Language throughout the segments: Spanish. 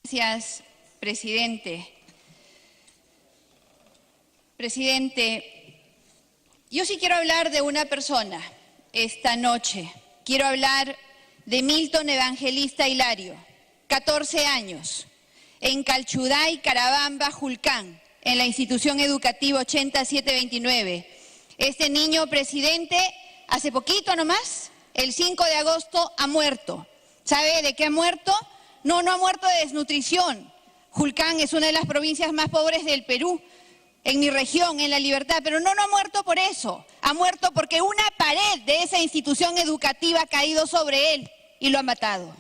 Gracias, presidente. Presidente, yo sí quiero hablar de una persona esta noche. Quiero hablar de Milton Evangelista Hilario, 14 años, en Calchuday, Carabamba, Julcán, en la institución educativa 80729. Este niño, presidente, hace poquito nomás, el 5 de agosto, ha muerto. ¿Sabe de qué ha muerto? No ha muerto de desnutrición. Julcán es una de las provincias más pobres del Perú, en mi región, en La Libertad, pero no ha muerto por eso. Ha muerto porque una pared de esa institución educativa ha caído sobre él y lo ha matado.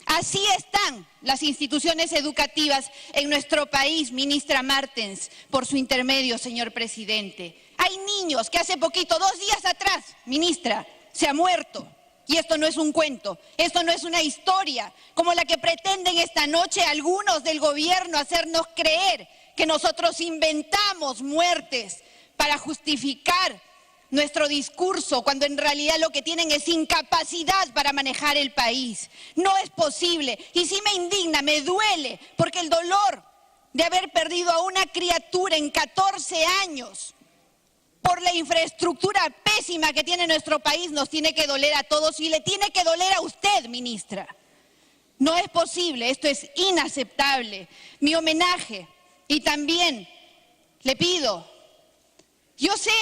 Así están las instituciones educativas en nuestro país, ministra Martens, por su intermedio, señor presidente. Hay niños que hace poquito, 2 días atrás, ministra, se ha muerto. Y esto no es un cuento, esto no es una historia como la que pretenden esta noche algunos del gobierno hacernos creer que nosotros inventamos muertes para justificar nuestro discurso, cuando en realidad lo que tienen es incapacidad para manejar el país. No es posible, y sí me indigna, me duele, porque el dolor de haber perdido a una criatura en 14 años por la infraestructura pésima que tiene nuestro país nos tiene que doler a todos y le tiene que doler a usted, ministra. No es posible, esto es inaceptable. Mi homenaje, y también le pido, yo sé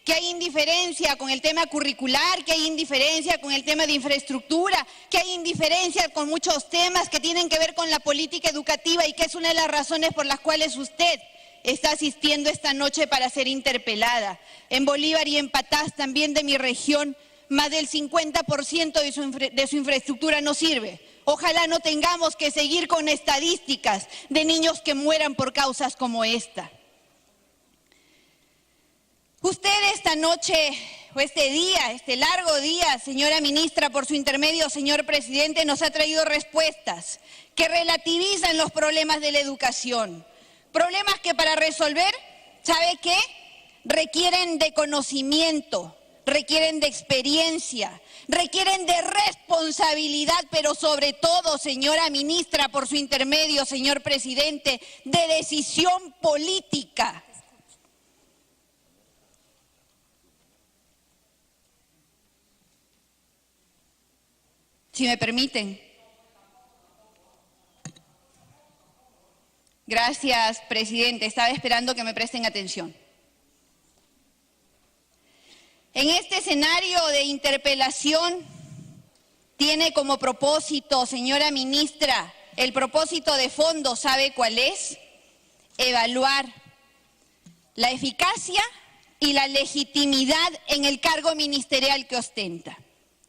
que hay indiferencia con el tema curricular, que hay indiferencia con el tema de infraestructura, que hay indiferencia con muchos temas que tienen que ver con la política educativa y que es una de las razones por las cuales usted está asistiendo esta noche para ser interpelada. En Bolívar y en Patás, también de mi región, más del 50% de su infraestructura no sirve. Ojalá no tengamos que seguir con estadísticas de niños que mueran por causas como esta. Usted esta noche, o este día, este largo día, señora ministra, por su intermedio, señor presidente, nos ha traído respuestas que relativizan los problemas de la educación. Problemas que para resolver, ¿sabe qué? Requieren de conocimiento, requieren de experiencia, requieren de responsabilidad, pero sobre todo, señora ministra, por su intermedio, señor presidente, de decisión política. Si me permiten. Gracias, presidente. Estaba esperando que me presten atención. En este escenario de interpelación tiene como propósito, señora ministra, el propósito de fondo, ¿sabe cuál es? Evaluar la eficacia y la legitimidad en el cargo ministerial que ostenta.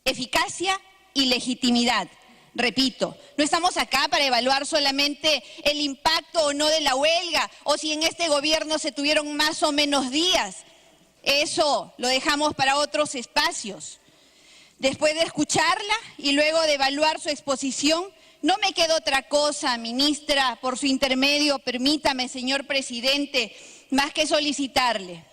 Eficacia y legitimidad. Repito, no estamos acá para evaluar solamente el impacto o no de la huelga o si en este gobierno se tuvieron más o menos días. Eso lo dejamos para otros espacios. Después de escucharla y luego de evaluar su exposición, no me queda otra cosa, ministra, por su intermedio, permítame, señor presidente, más que solicitarle,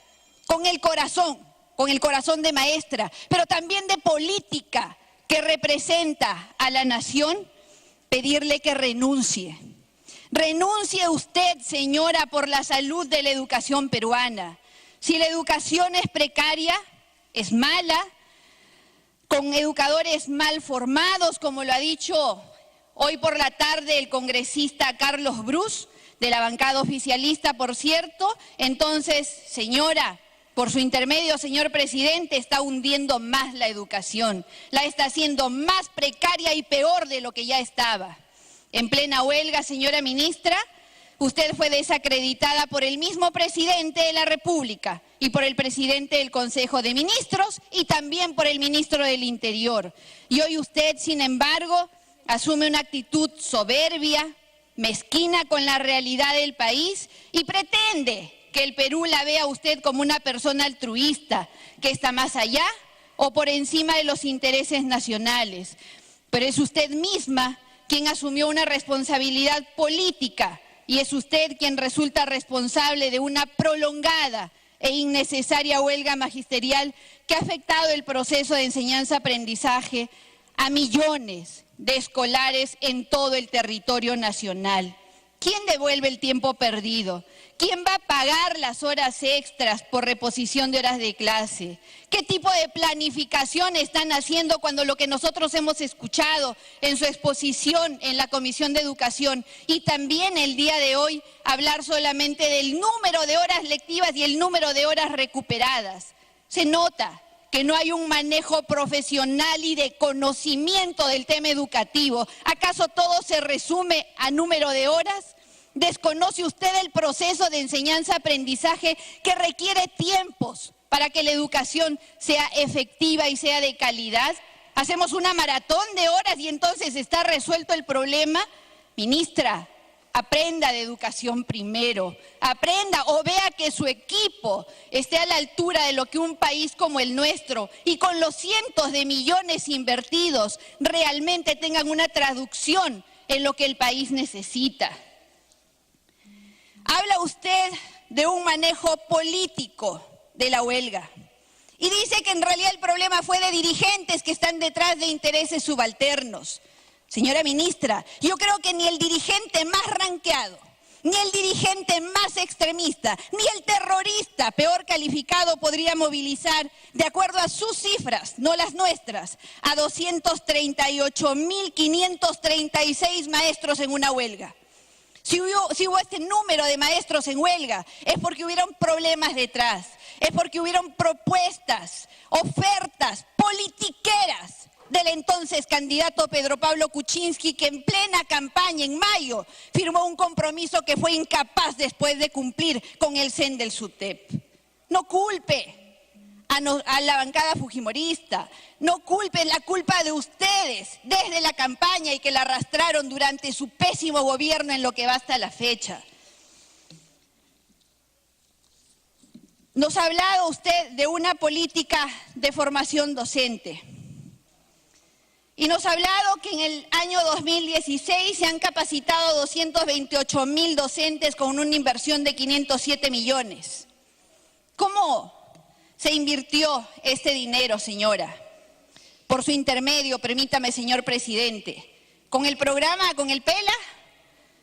con el corazón de maestra, pero también de política, que representa a la nación, pedirle que renuncie. Renuncie usted, señora, por la salud de la educación peruana. Si la educación es precaria, es mala, con educadores mal formados, como lo ha dicho hoy por la tarde el congresista Carlos Brus, de la bancada oficialista, por cierto, entonces, señora, por su intermedio, señor presidente, está hundiendo más la educación, la está haciendo más precaria y peor de lo que ya estaba. En plena huelga, señora ministra, usted fue desacreditada por el mismo presidente de la República y por el presidente del Consejo de Ministros y también por el ministro del Interior. Y hoy usted, sin embargo, asume una actitud soberbia, mezquina con la realidad del país y pretende que el Perú la vea usted como una persona altruista, que está más allá o por encima de los intereses nacionales. Pero es usted misma quien asumió una responsabilidad política y es usted quien resulta responsable de una prolongada e innecesaria huelga magisterial que ha afectado el proceso de enseñanza-aprendizaje a millones de escolares en todo el territorio nacional. ¿Quién devuelve el tiempo perdido? ¿Quién va a pagar las horas extras por reposición de horas de clase? ¿Qué tipo de planificación están haciendo cuando lo que nosotros hemos escuchado en su exposición en la Comisión de Educación y también el día de hoy hablar solamente del número de horas lectivas y el número de horas recuperadas? Se nota que no hay un manejo profesional y de conocimiento del tema educativo. ¿Acaso todo se resume a número de horas? ¿Desconoce usted el proceso de enseñanza-aprendizaje que requiere tiempos para que la educación sea efectiva y sea de calidad? ¿Hacemos una maratón de horas y entonces está resuelto el problema? Ministra, aprenda de educación primero, aprenda o vea que su equipo esté a la altura de lo que un país como el nuestro y con los cientos de millones invertidos realmente tengan una traducción en lo que el país necesita. Habla usted de un manejo político de la huelga y dice que en realidad el problema fue de dirigentes que están detrás de intereses subalternos. Señora ministra, yo creo que ni el dirigente más ranqueado, ni el dirigente más extremista, ni el terrorista peor calificado podría movilizar, de acuerdo a sus cifras, no las nuestras, a 238.536 maestros en una huelga. Si hubo este número de maestros en huelga, es porque hubieron problemas detrás, es porque hubieron propuestas, ofertas politiqueras del entonces candidato Pedro Pablo Kuczynski, que en plena campaña, en mayo, firmó un compromiso que fue incapaz después de cumplir con el CEN del SUTEP. No culpe a la bancada fujimorista, no culpen la culpa de ustedes desde la campaña y que la arrastraron durante su pésimo gobierno en lo que va hasta la fecha. Nos ha hablado usted de una política de formación docente. Y nos ha hablado que en el año 2016 se han capacitado 228.000 docentes con una inversión de 507 millones. ¿Cómo se invirtió este dinero, señora? Por su intermedio, permítame, señor presidente, con el programa, con el PELA,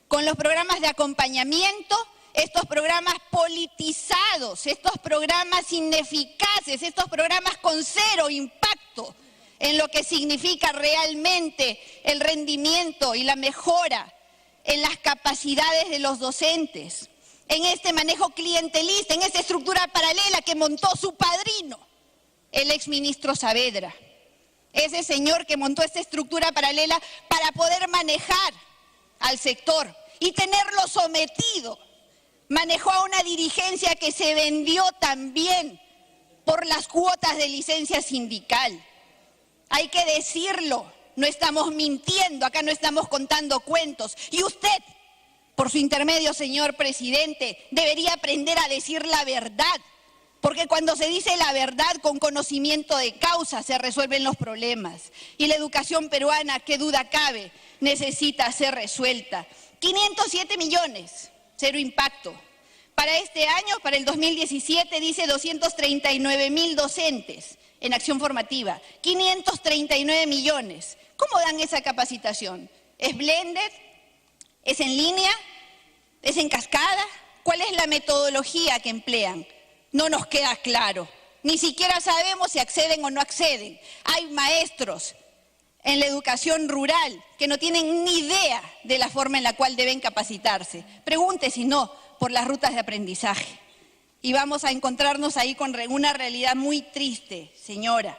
con los programas de acompañamiento, estos programas politizados, estos programas ineficaces, estos programas con cero impacto en lo que significa realmente el rendimiento y la mejora en las capacidades de los docentes, en este manejo clientelista, en esta estructura paralela que montó su padrino, el exministro Saavedra. Ese señor que montó esta estructura paralela para poder manejar al sector y tenerlo sometido, manejó a una dirigencia que se vendió también por las cuotas de licencia sindical. Hay que decirlo, no estamos mintiendo, acá no estamos contando cuentos. Y usted, por su intermedio, señor presidente, debería aprender a decir la verdad, porque cuando se dice la verdad con conocimiento de causa se resuelven los problemas. Y la educación peruana, qué duda cabe, necesita ser resuelta. 507 millones, cero impacto. Para este año, para el 2017, dice 239.000 docentes en acción formativa, 539 millones. ¿Cómo dan esa capacitación? ¿Es blended? ¿Es en línea? ¿Es en cascada? ¿Cuál es la metodología que emplean? No nos queda claro. Ni siquiera sabemos si acceden o no acceden. Hay maestros en la educación rural que no tienen ni idea de la forma en la cual deben capacitarse. Pregunte si no por las rutas de aprendizaje. Y vamos a encontrarnos ahí con una realidad muy triste, señora.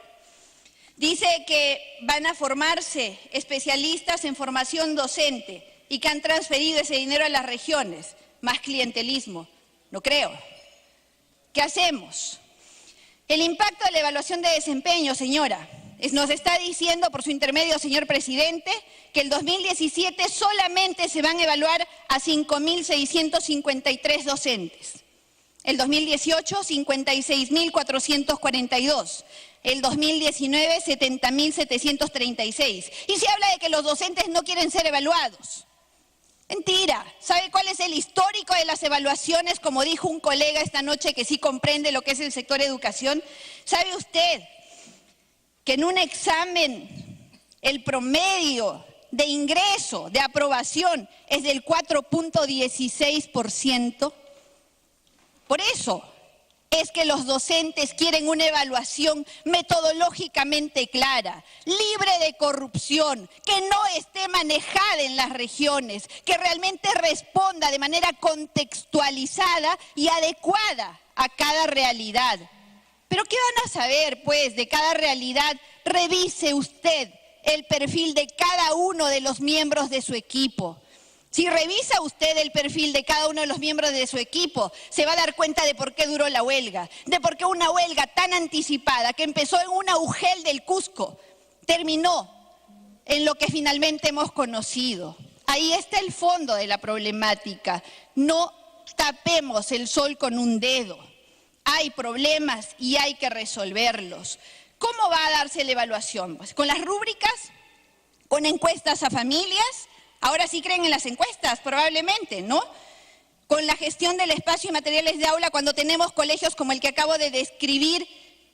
Dice que van a formarse especialistas en formación docente y que han transferido ese dinero a las regiones. Más clientelismo. No creo. ¿Qué hacemos? El impacto de la evaluación de desempeño, señora. Nos está diciendo, por su intermedio, señor presidente, que el 2017 solamente se van a evaluar a 5.653 docentes. El 2018, 56.442. El 2019, 70.736. Y se habla de que los docentes no quieren ser evaluados. Mentira. ¿Sabe cuál es el histórico de las evaluaciones? Como dijo un colega esta noche que sí comprende lo que es el sector educación. ¿Sabe usted que en un examen el promedio de ingreso, de aprobación, es del 4.16%. Por eso es que los docentes quieren una evaluación metodológicamente clara, libre de corrupción, que no esté manejada en las regiones, que realmente responda de manera contextualizada y adecuada a cada realidad. ¿Pero qué van a saber, pues, de cada realidad? Revise usted el perfil de cada uno de los miembros de su equipo. Si revisa usted el perfil de cada uno de los miembros de su equipo, se va a dar cuenta de por qué duró la huelga, de por qué una huelga tan anticipada que empezó en un Augel del Cusco, terminó en lo que finalmente hemos conocido. Ahí está el fondo de la problemática. No tapemos el sol con un dedo. Hay problemas y hay que resolverlos. ¿Cómo va a darse la evaluación? Pues con las rúbricas, con encuestas a familias. Ahora sí creen en las encuestas, probablemente, ¿no? Con la gestión del espacio y materiales de aula, cuando tenemos colegios como el que acabo de describir,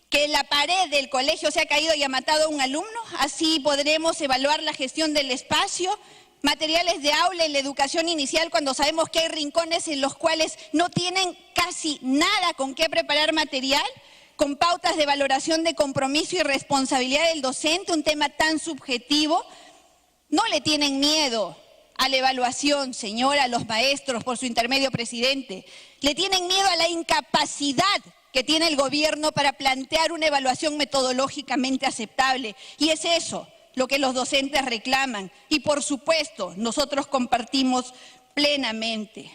que la pared del colegio se ha caído y ha matado a un alumno, así podremos evaluar la gestión del espacio, materiales de aula en la educación inicial, cuando sabemos que hay rincones en los cuales no tienen casi nada con qué preparar material, con pautas de valoración de compromiso y responsabilidad del docente, un tema tan subjetivo. No le tienen miedo a la evaluación, señora, a los maestros, por su intermedio, presidente. Le tienen miedo a la incapacidad que tiene el gobierno para plantear una evaluación metodológicamente aceptable. Y es eso lo que los docentes reclaman. Y por supuesto, nosotros compartimos plenamente.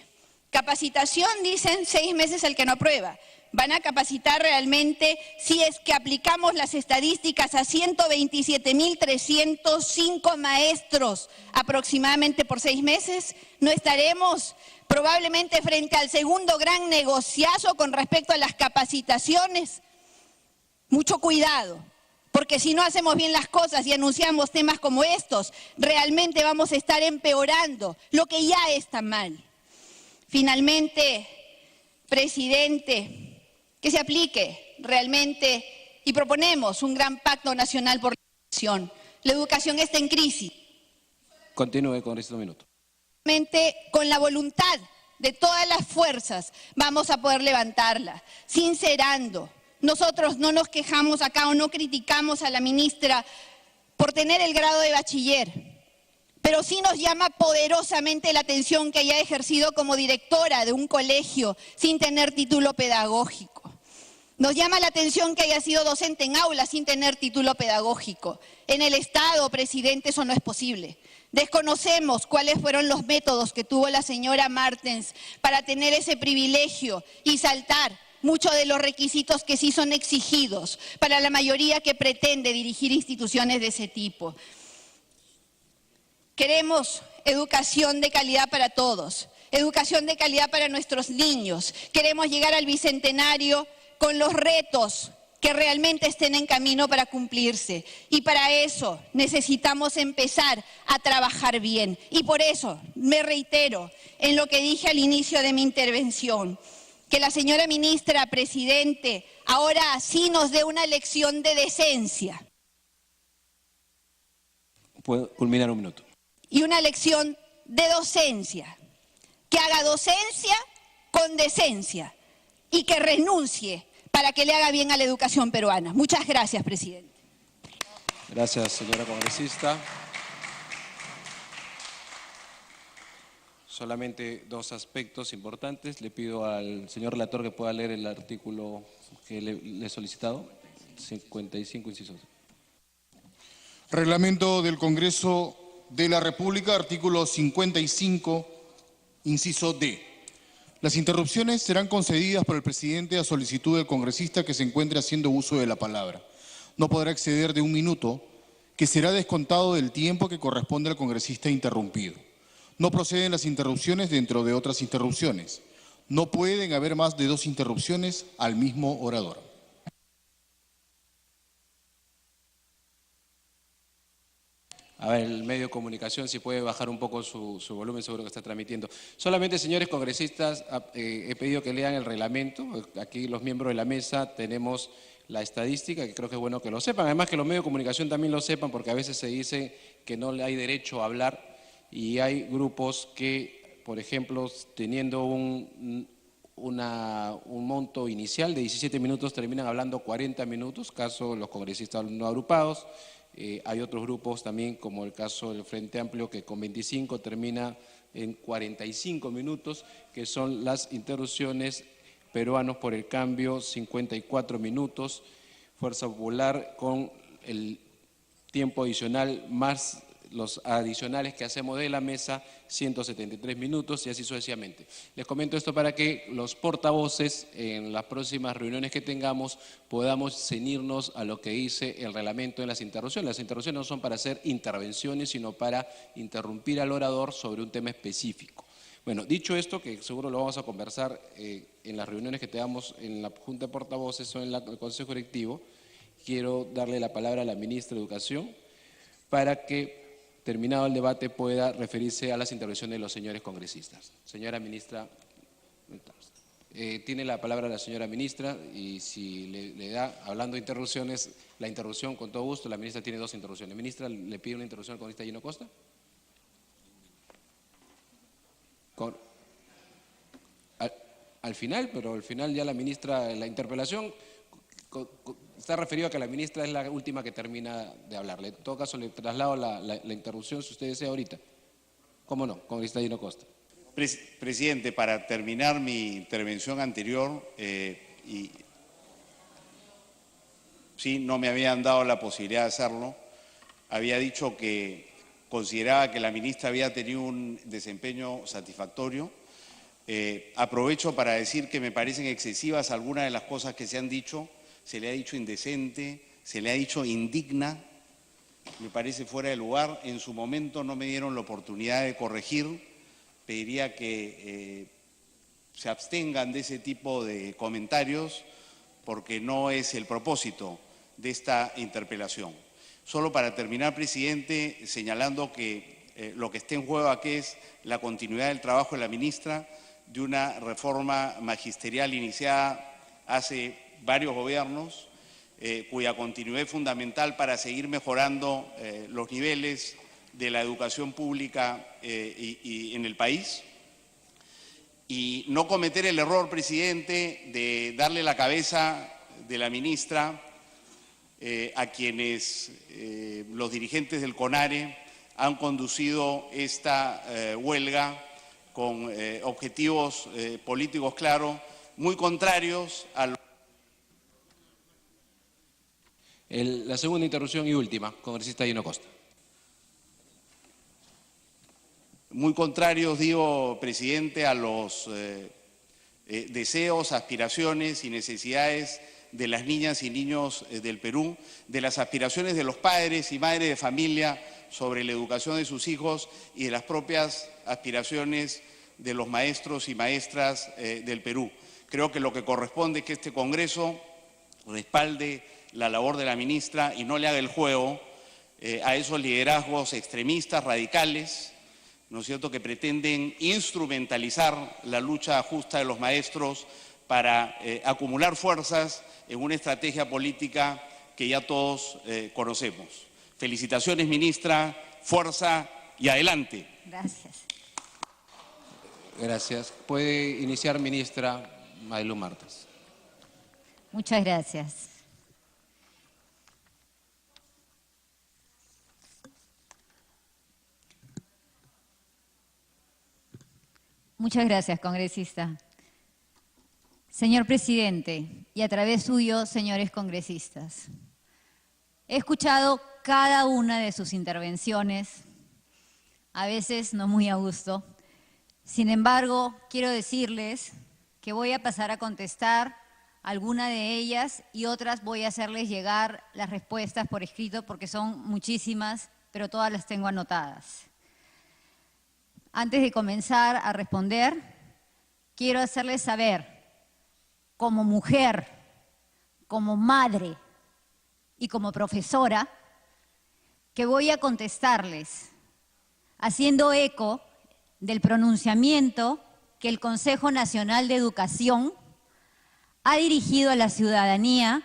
Capacitación, dicen, 6 meses al que no aprueba. Van a capacitar realmente, si es que aplicamos las estadísticas, a 127.305 maestros aproximadamente por 6 meses. No estaremos probablemente frente al segundo gran negociazo con respecto a las capacitaciones. Mucho cuidado, porque si no hacemos bien las cosas y anunciamos temas como estos, realmente vamos a estar empeorando lo que ya está mal. Finalmente, presidente, que se aplique realmente y proponemos un gran pacto nacional por la educación. La educación está en crisis. Continúe con este minuto. Con la voluntad de todas las fuerzas vamos a poder levantarla, sincerando. Nosotros no nos quejamos acá o no criticamos a la ministra por tener el grado de bachiller, pero sí nos llama poderosamente la atención que haya ejercido como directora de un colegio sin tener título pedagógico. Nos llama la atención que haya sido docente en aula sin tener título pedagógico. En el Estado, presidente, eso no es posible. Desconocemos cuáles fueron los métodos que tuvo la señora Martens para tener ese privilegio y saltar muchos de los requisitos que sí son exigidos para la mayoría que pretende dirigir instituciones de ese tipo. Queremos educación de calidad para todos, educación de calidad para nuestros niños. Queremos llegar al bicentenario con los retos que realmente estén en camino para cumplirse. Y para eso necesitamos empezar a trabajar bien. Y por eso me reitero en lo que dije al inicio de mi intervención, que la señora ministra, presidente, ahora sí nos dé una lección de decencia. Puede culminar un minuto. Y una lección de docencia, que haga docencia con decencia y que renuncie para que le haga bien a la educación peruana. Muchas gracias, presidente. Gracias, señora congresista. Solamente 2 aspectos importantes. Le pido al señor relator que pueda leer el artículo que le he solicitado, 55, inciso. Reglamento del Congreso de la República, artículo 55, inciso D. Las interrupciones serán concedidas por el presidente a solicitud del congresista que se encuentre haciendo uso de la palabra. No podrá exceder de 1 minuto, que será descontado del tiempo que corresponde al congresista interrumpido. No proceden las interrupciones dentro de otras interrupciones. No pueden haber más de 2 interrupciones al mismo orador. A ver, el medio de comunicación, si puede bajar un poco su volumen, seguro que está transmitiendo. Solamente, señores congresistas, he pedido que lean el reglamento. Aquí los miembros de la mesa tenemos la estadística, que creo que es bueno que lo sepan. Además que los medios de comunicación también lo sepan, porque a veces se dice que no hay derecho a hablar y hay grupos que, por ejemplo, teniendo un monto inicial de 17 minutos terminan hablando 40 minutos, caso los congresistas no agrupados. Hay otros grupos también, como el caso del Frente Amplio, que con 25 termina en 45 minutos, que son las interrupciones. Peruanos por el Cambio, 54 minutos. Fuerza Popular con el tiempo adicional más los adicionales que hacemos de la mesa, 173 minutos y así sucesivamente. Les comento esto para que los portavoces en las próximas reuniones que tengamos podamos ceñirnos a lo que dice el reglamento en las interrupciones. Las interrupciones no son para hacer intervenciones, sino para interrumpir al orador sobre un tema específico. Bueno, dicho esto, que seguro lo vamos a conversar en las reuniones que tengamos en la Junta de Portavoces o en el Consejo Directivo, quiero darle la palabra a la ministra de Educación para que, terminado el debate, pueda referirse a las intervenciones de los señores congresistas. Señora ministra, tiene la palabra la señora ministra y si le da, hablando de interrupciones, la interrupción con todo gusto, la ministra tiene 2 interrupciones. Ministra, ¿le pide una interrupción al congresista Gino Costa? Al final, pero al final ya la ministra, la interpelación está referido a que la ministra es la última que termina de hablarle. En todo caso, le traslado la interrupción, si usted desea ahorita. ¿Cómo no? Congresista Gino Costa. Presidente, para terminar mi intervención anterior, sí, no me habían dado la posibilidad de hacerlo. Había dicho que consideraba que la ministra había tenido un desempeño satisfactorio. Aprovecho para decir que me parecen excesivas algunas de las cosas que se han dicho. Se le ha dicho indecente, se le ha dicho indigna, me parece fuera de lugar. En su momento no me dieron la oportunidad de corregir. Pediría que se abstengan de ese tipo de comentarios porque no es el propósito de esta interpelación. Solo para terminar, presidente, señalando que lo que está en juego aquí es la continuidad del trabajo de la ministra de una reforma magisterial iniciada hace varios gobiernos, cuya continuidad es fundamental para seguir mejorando los niveles de la educación pública y en el país. Y no cometer el error, presidente, de darle la cabeza de la ministra a quienes los dirigentes del CONARE han conducido esta huelga con objetivos políticos claros, muy contrarios a los... La segunda interrupción y última, congresista Gino Costa. Muy contrarios, digo, presidente, a los deseos, aspiraciones y necesidades de las niñas y niños del Perú, de las aspiraciones de los padres y madres de familia sobre la educación de sus hijos y de las propias aspiraciones de los maestros y maestras del Perú. Creo que lo que corresponde es que este Congreso respalde la labor de la ministra y no le haga el juego a esos liderazgos extremistas, radicales, ¿no es cierto?, que pretenden instrumentalizar la lucha justa de los maestros para acumular fuerzas en una estrategia política que ya todos conocemos. Felicitaciones, ministra, fuerza y adelante. Gracias. Gracias. Puede iniciar, ministra Marilú Martas. Muchas gracias. Muchas gracias, congresista. Señor presidente, y a través suyo, señores congresistas, he escuchado cada una de sus intervenciones, a veces no muy a gusto. Sin embargo, quiero decirles que voy a pasar a contestar alguna de ellas y otras voy a hacerles llegar las respuestas por escrito porque son muchísimas, pero todas las tengo anotadas. Antes de comenzar a responder, quiero hacerles saber, como mujer, como madre y como profesora, que voy a contestarles haciendo eco del pronunciamiento que el Consejo Nacional de Educación ha dirigido a la ciudadanía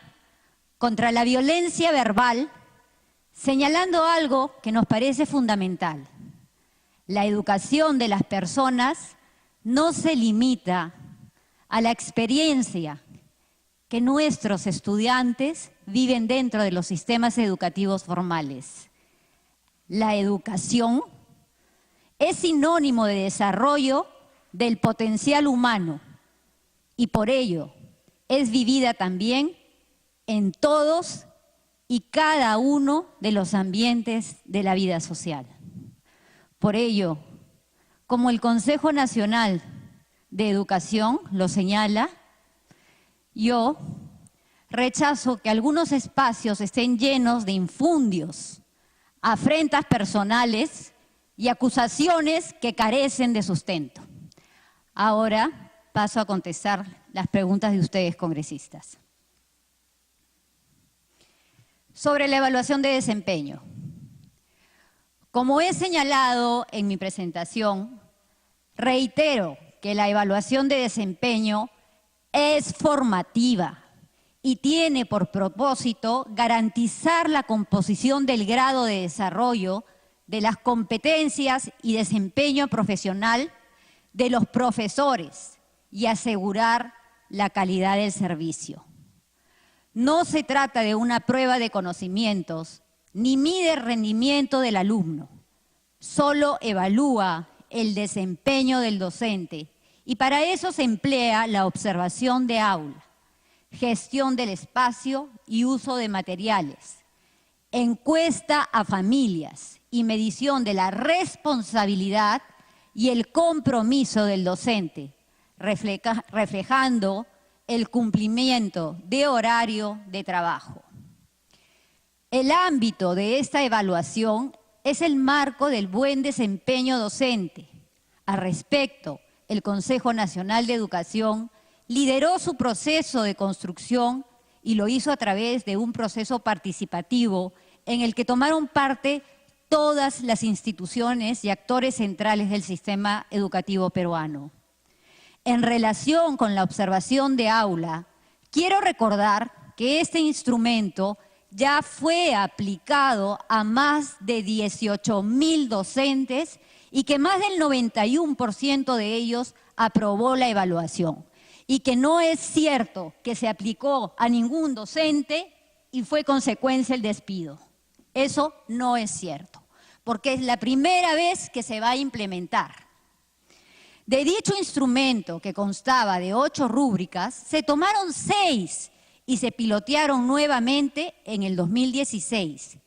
contra la violencia verbal, señalando algo que nos parece fundamental. La educación de las personas no se limita a la experiencia que nuestros estudiantes viven dentro de los sistemas educativos formales. La educación es sinónimo de desarrollo del potencial humano y por ello es vivida también en todos y cada uno de los ambientes de la vida social. Por ello, como el Consejo Nacional de Educación lo señala, yo rechazo que algunos espacios estén llenos de infundios, afrentas personales y acusaciones que carecen de sustento. Ahora paso a contestar las preguntas de ustedes, congresistas. Sobre la evaluación de desempeño. Como he señalado en mi presentación, reitero que la evaluación de desempeño es formativa y tiene por propósito garantizar la composición del grado de desarrollo de las competencias y desempeño profesional de los profesores y asegurar la calidad del servicio. No se trata de una prueba de conocimientos ni mide el rendimiento del alumno, solo evalúa el desempeño del docente y para eso se emplea la observación de aula, gestión del espacio y uso de materiales, encuesta a familias y medición de la responsabilidad y el compromiso del docente, reflejando el cumplimiento de horario de trabajo. El ámbito de esta evaluación es el marco del buen desempeño docente. Al respecto, el Consejo Nacional de Educación lideró su proceso de construcción y lo hizo a través de un proceso participativo en el que tomaron parte todas las instituciones y actores centrales del sistema educativo peruano. En relación con la observación de aula, quiero recordar que este instrumento ya fue aplicado a más de 18,000 docentes y que más del 91% de ellos aprobó la evaluación. Y que no es cierto que se aplicó a ningún docente y fue consecuencia el despido. Eso no es cierto, porque es la primera vez que se va a implementar. De dicho instrumento, que constaba de 8 rúbricas, se tomaron 6 y se pilotearon nuevamente en el 2016.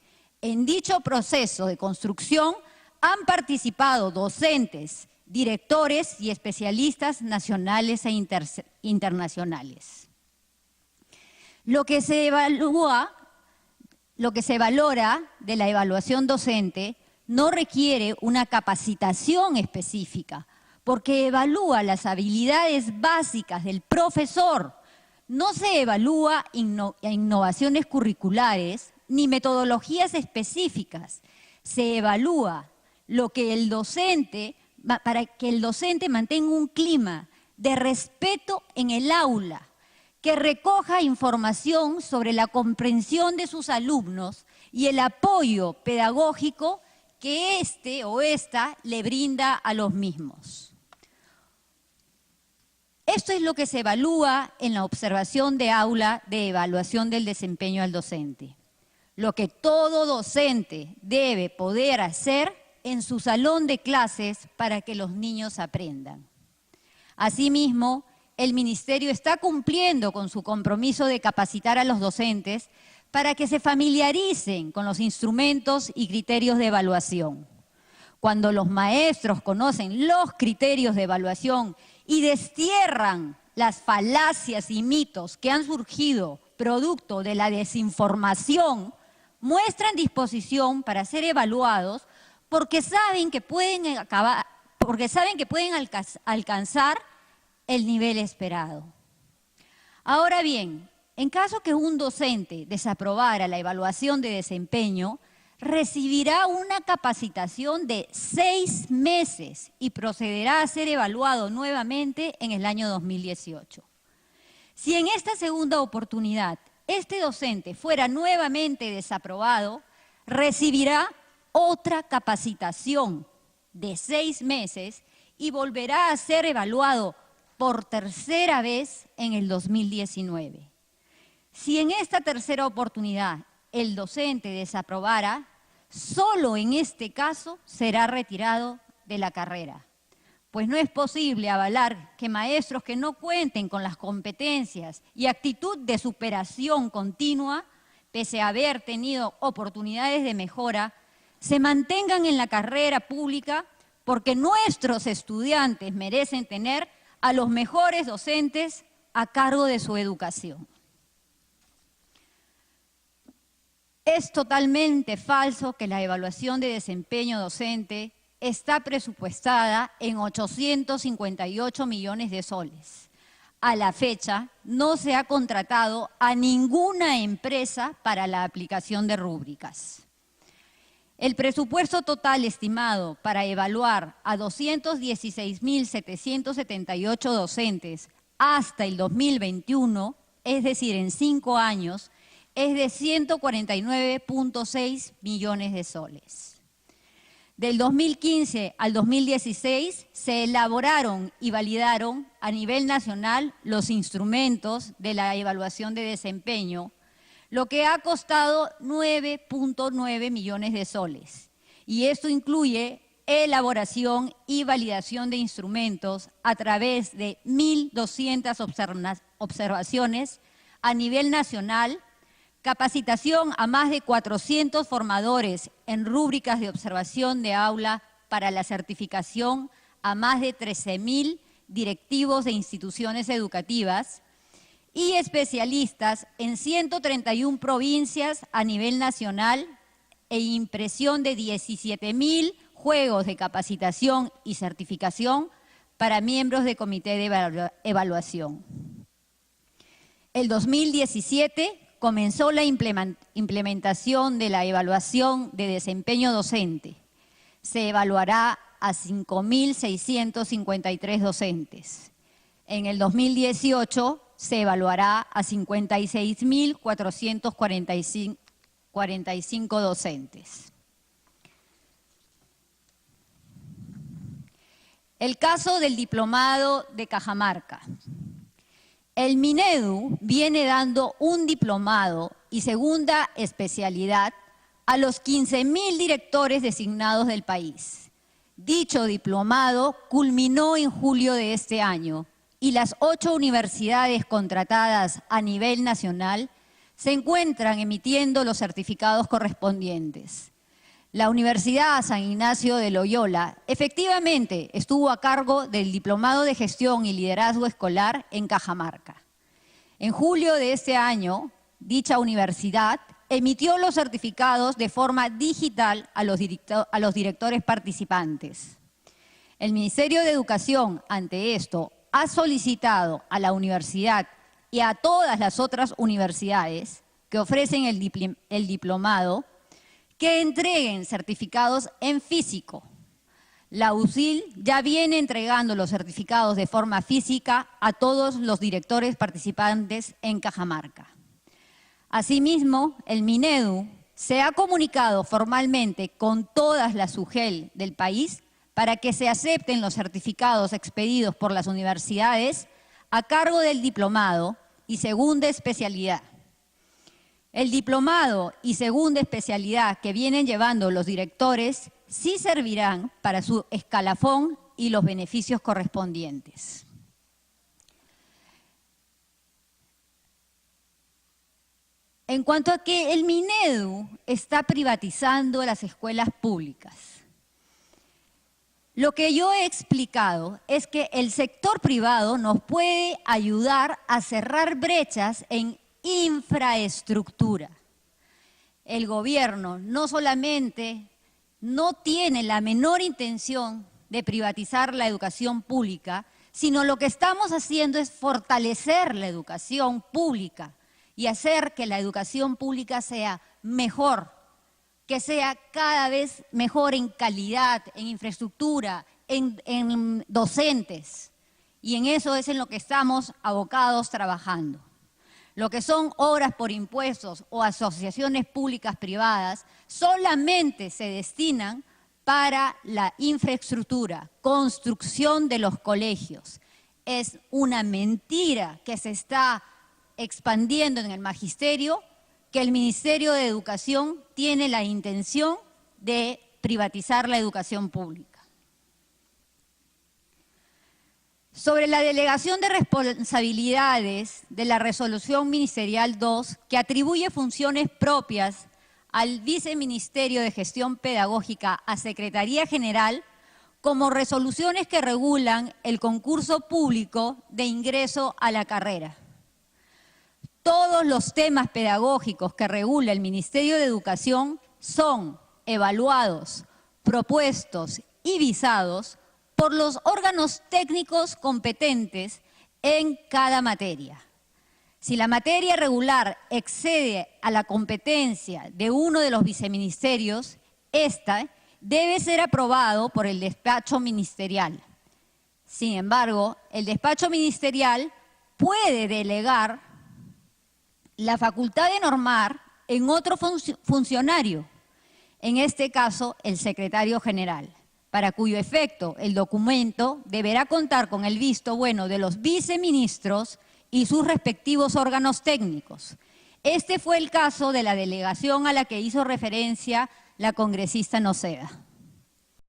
En dicho proceso de construcción han participado docentes, directores y especialistas nacionales e internacionales. Lo que se valora de la evaluación docente no requiere una capacitación específica, porque evalúa las habilidades básicas del profesor. No se evalúa innovaciones curriculares ni metodologías específicas. Se evalúa lo que el docente, para que el docente mantenga un clima de respeto en el aula, que recoja información sobre la comprensión de sus alumnos y el apoyo pedagógico que éste o ésta le brinda a los mismos. Esto es lo que se evalúa en la observación de aula de evaluación del desempeño al docente. Lo que todo docente debe poder hacer en su salón de clases para que los niños aprendan. Asimismo, el Ministerio está cumpliendo con su compromiso de capacitar a los docentes para que se familiaricen con los instrumentos y criterios de evaluación. Cuando los maestros conocen los criterios de evaluación y destierran las falacias y mitos que han surgido producto de la desinformación, muestran disposición para ser evaluados porque saben que pueden alcanzar el nivel esperado. Ahora bien, en caso que un docente desaprobara la evaluación de desempeño, recibirá una capacitación de 6 meses y procederá a ser evaluado nuevamente en el año 2018. Si en esta segunda oportunidad este docente fuera nuevamente desaprobado, recibirá otra capacitación de 6 meses y volverá a ser evaluado por tercera vez en el 2019. Si en esta tercera oportunidad el docente desaprobara, solo en este caso será retirado de la carrera, pues no es posible avalar que maestros que no cuenten con las competencias y actitud de superación continua, pese a haber tenido oportunidades de mejora, se mantengan en la carrera pública, porque nuestros estudiantes merecen tener a los mejores docentes a cargo de su educación. Es totalmente falso que la evaluación de desempeño docente está presupuestada en 858 millones de soles. A la fecha, no se ha contratado a ninguna empresa para la aplicación de rúbricas. El presupuesto total estimado para evaluar a 216.778 docentes hasta el 2021, es decir, en 5 años, es de 149.6 millones de soles. Del 2015 al 2016 se elaboraron y validaron a nivel nacional los instrumentos de la evaluación de desempeño, lo que ha costado 9.9 millones de soles. Y esto incluye elaboración y validación de instrumentos a través de 1.200 observaciones a nivel nacional, capacitación a más de 400 formadores en rúbricas de observación de aula para la certificación a más de 13.000 directivos de instituciones educativas y especialistas en 131 provincias a nivel nacional e impresión de 17.000 juegos de capacitación y certificación para miembros de comité de evaluación. El 2017 comenzó la implementación de la evaluación de desempeño docente. Se evaluará a 5.653 docentes. En el 2018 se evaluará a 56.445 docentes. El caso del diplomado de Cajamarca. El Minedu viene dando un diplomado y segunda especialidad a los 15.000 directores designados del país. Dicho diplomado culminó en julio de este año y las 8 universidades contratadas a nivel nacional se encuentran emitiendo los certificados correspondientes. La Universidad San Ignacio de Loyola efectivamente estuvo a cargo del Diplomado de Gestión y Liderazgo Escolar en Cajamarca. En julio de este año, dicha universidad emitió los certificados de forma digital a los directores participantes. El Ministerio de Educación, ante esto, ha solicitado a la universidad y a todas las otras universidades que ofrecen el diplomado que entreguen certificados en físico. La UCIL ya viene entregando los certificados de forma física a todos los directores participantes en Cajamarca. Asimismo, el Minedu se ha comunicado formalmente con todas las UGEL del país para que se acepten los certificados expedidos por las universidades a cargo del diplomado y segunda especialidad. El diplomado y segunda especialidad que vienen llevando los directores sí servirán para su escalafón y los beneficios correspondientes. En cuanto a que el Minedu está privatizando las escuelas públicas, lo que yo he explicado es que el sector privado nos puede ayudar a cerrar brechas en infraestructura. El gobierno no solamente no tiene la menor intención de privatizar la educación pública, sino lo que estamos haciendo es fortalecer la educación pública y hacer que la educación pública sea mejor, que sea cada vez mejor en calidad, en infraestructura, en docentes. Y en eso es en lo que estamos abocados trabajando. lo que son obras por impuestos o asociaciones públicas privadas, solamente se destinan para la infraestructura, construcción de los colegios. Es una mentira que se está expandiendo en el magisterio, que el Ministerio de Educación tiene la intención de privatizar la educación pública. Sobre la delegación de responsabilidades de la Resolución Ministerial 2, que atribuye funciones propias al Viceministerio de Gestión Pedagógica a Secretaría General, como resoluciones que regulan el concurso público de ingreso a la carrera. Todos los temas pedagógicos que regula el Ministerio de Educación son evaluados, propuestos y visados por los órganos técnicos competentes en cada materia. Si la materia regular excede a la competencia de uno de los viceministerios, esta debe ser aprobado por el despacho ministerial. Sin embargo, el despacho ministerial puede delegar la facultad de normar en otro funcionario, en este caso el secretario general, para cuyo efecto el documento deberá contar con el visto bueno de los viceministros y sus respectivos órganos técnicos. Este fue el caso de la delegación a la que hizo referencia la congresista Noceda.